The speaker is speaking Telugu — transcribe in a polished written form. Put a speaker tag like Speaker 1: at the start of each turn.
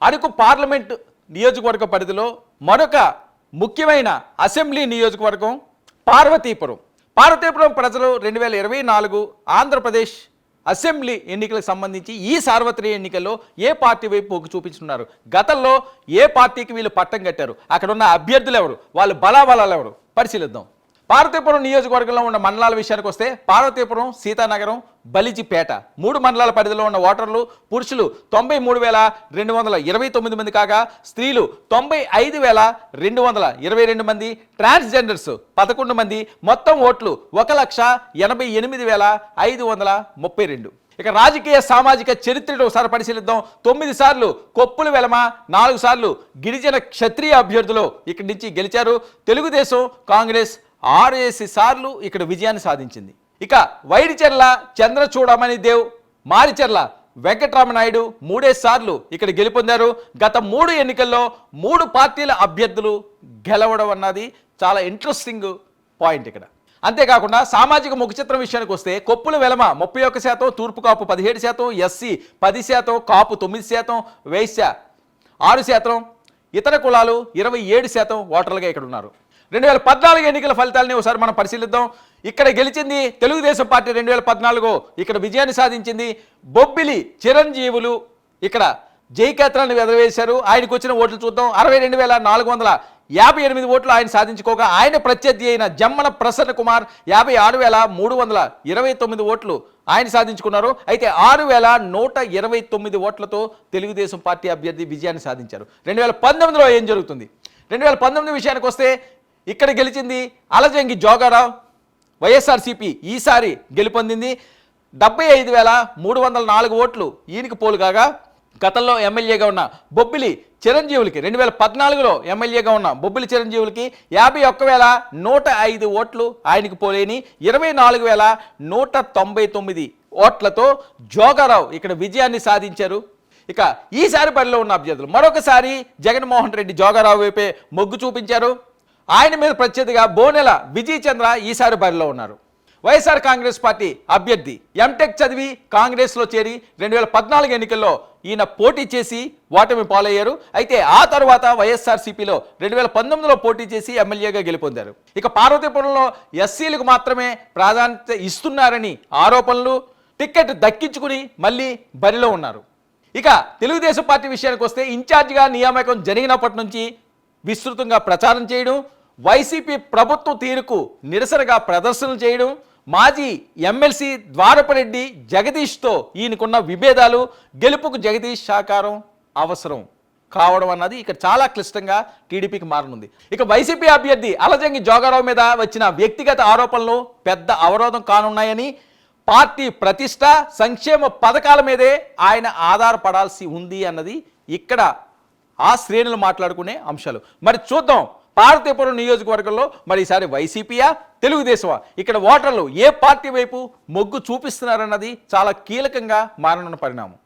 Speaker 1: అరకు పార్లమెంట్ నియోజకవర్గ పరిధిలో మరొక ముఖ్యమైన అసెంబ్లీ నియోజకవర్గం పార్వతీపురం. పార్వతీపురం ప్రజలు 2024 ఆంధ్రప్రదేశ్ అసెంబ్లీ ఎన్నికలకు సంబంధించి ఈ సార్వత్రిక ఎన్నికల్లో ఏ పార్టీ వైపు మొగ్గు చూపించుతున్నారు, గతంలో ఏ పార్టీకి వీళ్ళు పట్టం కట్టారు, అక్కడ ఉన్న అభ్యర్థులు ఎవరు, వాళ్ళ బలాబలాలు ఎవరు పరిశీలిద్దాం. పార్వతీపురం నియోజకవర్గంలో ఉన్న మండలాల విషయానికి వస్తే పార్వతీపురం, సీతానగరం, బలిజిపేట 3 మండలాల పరిధిలో ఉన్న ఓటర్లు పురుషులు 93,229 మంది కాగా స్త్రీలు 95,222 మంది, ట్రాన్స్జెండర్స్ 11 మంది. మొత్తం ఓట్లు 1,88,532. ఇక రాజకీయ సామాజిక చరిత్రను ఒకసారి పరిశీలిద్దాం. 9 సార్లు కొప్పుల వెలమ, 4 సార్లు గిరిజన క్షత్రియ అభ్యర్థులు ఇక్కడి నుంచి గెలిచారు. తెలుగుదేశం, కాంగ్రెస్ 6 సార్లు ఇక్కడ విజయాన్ని సాధించింది. ఇక వైడిచెర్ల చంద్రచూడమణి దేవ్, మారిచెర్ల వెంకటరామనాయుడు 3 సార్లు ఇక్కడ గెలుపొందారు. గత 3 ఎన్నికల్లో 3 పార్టీల అభ్యర్థులు గెలవడం అన్నది చాలా ఇంట్రెస్టింగ్ పాయింట్ ఇక్కడ. అంతేకాకుండా సామాజిక ముఖచిత్రం విషయానికి వస్తే కొప్పుల వెలమ 31%, తూర్పు కాపు 17%, ఎస్సీ 10%, కాపు 9%, వైశ్య 6%, ఇతర కులాలు 27% ఓటర్లుగా ఇక్కడ ఉన్నారు. 2014 ఎన్నికల ఫలితాలని ఒకసారి మనం పరిశీలిద్దాం. ఇక్కడ గెలిచింది తెలుగుదేశం పార్టీ 2014 ఇక్కడ విజయాన్ని సాధించింది. బొబ్బిలి చిరంజీవులు ఇక్కడ జయకేత్రాన్ని ఎదరవేశారు. ఆయనకు వచ్చిన ఓట్లు చూద్దాం. 62,458 ఓట్లు ఆయన సాధించుకోగా ఆయన ప్రత్యర్థి అయిన జమ్మల ప్రసన్న కుమార్ 56,329 ఓట్లు ఆయన సాధించుకున్నారు. అయితే 6,129 ఓట్లతో తెలుగుదేశం పార్టీ అభ్యర్థి విజయాన్ని సాధించారు. 2019లో ఏం జరుగుతుంది? 2019 విషయానికి వస్తే ఇక్కడ గెలిచింది అలజంగి జోగారావు, వైఎస్ఆర్సీపీ ఈసారి గెలుపొందింది. 75,304 ఓట్లు ఈయనకి పోలు కాగా గతంలో ఎమ్మెల్యేగా ఉన్న బొబ్బిలి చిరంజీవులకి 2014లో ఎమ్మెల్యేగా ఉన్న బొబ్బిలి చిరంజీవులకి 51,105 ఓట్లు ఆయనకు పోలేని 24,199 ఓట్లతో జోగారావు ఇక్కడ విజయాన్ని సాధించారు. ఇక ఈసారి బరిలో ఉన్న అభ్యర్థులు మరొకసారి జగన్మోహన్ రెడ్డి జోగారావు వైపే మొగ్గు చూపించారు. ఆయన మీద ప్రత్యర్థిగా బోనెల విజయ్ చంద్ర ఈసారి బరిలో ఉన్నారు. వైఎస్ఆర్ కాంగ్రెస్ పార్టీ అభ్యర్థి ఎంటెక్ చదివి కాంగ్రెస్లో చేరి 2014 ఎన్నికల్లో ఈయన పోటీ చేసి ఓటమి పాలయ్యారు. అయితే ఆ తర్వాత వైఎస్ఆర్సీపీలో 2019లో పోటీ చేసి ఎమ్మెల్యేగా గెలుపొందారు. ఇక పార్వతీపురంలో ఎస్సీలకు మాత్రమే ప్రాధాన్యత ఇస్తున్నారని ఆరోపణలు, టికెట్ దక్కించుకుని మళ్ళీ బరిలో ఉన్నారు. ఇక తెలుగుదేశం పార్టీ విషయానికి వస్తే ఇన్ఛార్జిగా నియామకం జరిగినప్పటి నుంచి విస్తృతంగా ప్రచారం చేయడం, వైసీపీ ప్రభుత్వ తీరుకు నిరసనగా ప్రదర్శనలు చేయడం, మాజీ ఎమ్మెల్సీ ద్వారపరెడ్డి జగదీష్తో ఈయనకున్న విభేదాలు, గెలుపుకు జగదీష్ సహకారం అవసరం కావడం అన్నది ఇక్కడ చాలా క్లిష్టంగా టీడీపీకి మారనుంది. ఇక వైసీపీ అభ్యర్థి అలజంగి జోగారావు మీద వచ్చిన వ్యక్తిగత ఆరోపణలు పెద్ద అవరోధం కానున్నాయని, పార్టీ ప్రతిష్ట, సంక్షేమ పథకాల మీదే ఆయన ఆధారపడాల్సి ఉంది అన్నది ఇక్కడ ఆ శ్రేణులు మాట్లాడుకునే అంశాలు. మరి చూద్దాం పార్వతీపురం నియోజకవర్గంలో మరి ఈసారి వైసీపీయా, తెలుగుదేశమా, ఇక్కడ ఓటర్లు ఏ పార్టీ వైపు మొగ్గు చూపిస్తున్నారన్నది చాలా కీలకంగా మారనున్న పరిణామం.